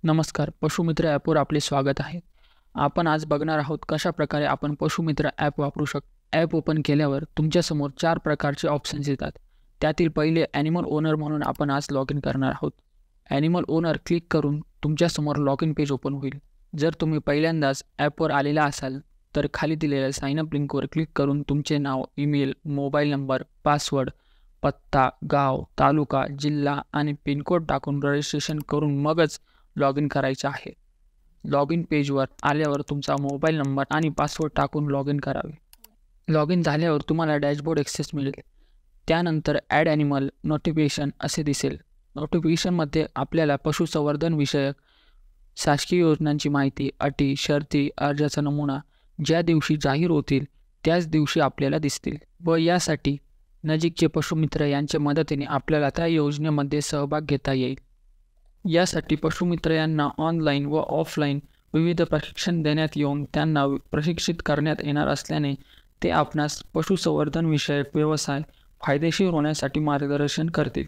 नमस्कार. पशुमित्र ॲपवर आपले स्वागत आहे. आपण आज बघणार आहोत कशा प्रकारे आपण पशुमित्र ॲप वापरू शकतो. ॲप ओपन केल्यावर तुमच्यासमोर 4 प्रकारचे ऑप्शन्स येतात. त्यातील पहिले ॲनिमल ओनर म्हणून आपण आज लॉग इन करणार आहोत. ॲनिमल ओनर क्लिक करून तुमच्यासमोर लॉग इन पेज ओपन होईल. जर तुम्ही पहिल्यांदाच ॲपवर आलेला असाल तर खाली दिलेल्या साइन अप लिंकवर क्लिक करून तुमचे नाव, ईमेल, मोबाईल नंबर, पासवर्ड, पत्ता, गाव, तालुका, जिल्हा आणि पिनकोड टाकून रजिस्ट्रेशन करून मगच लॉग इन करायचे आहे. लॉग इन पेजवर आल्यावर तुमचा मोबाईल नंबर आणि पासवर्ड टाकून लॉग इन करावे. लॉग इन झाल्यावर तुम्हाला डॅशबोर्ड ॲक्सेस मिळेल. त्यानंतर ॲड ॲनिमल नोटिफिकेशन असे दिसेल. नोटिफिकेशनमध्ये आपल्याला पशुसंवर्धन विषयक शासकीय योजनांची माहिती, अटी, शर्ती, अर्जाचा नमुना ज्या दिवशी जाहीर होतील त्याच दिवशी आपल्याला दिसतील व यासाठी नजीकचे पशुमित्र यांच्या मदतीने आपल्याला त्या योजनेमध्ये सहभाग घेता येईल. यासाठी पशुमित्र यांना ऑनलाईन व ऑफलाईन विविध प्रशिक्षण देण्यात येऊन त्यांना प्रशिक्षित करण्यात येणार असल्याने ते आपणास पशुसंवर्धन विषयक व्यवसाय फायदेशीर होण्यासाठी मार्गदर्शन करतील.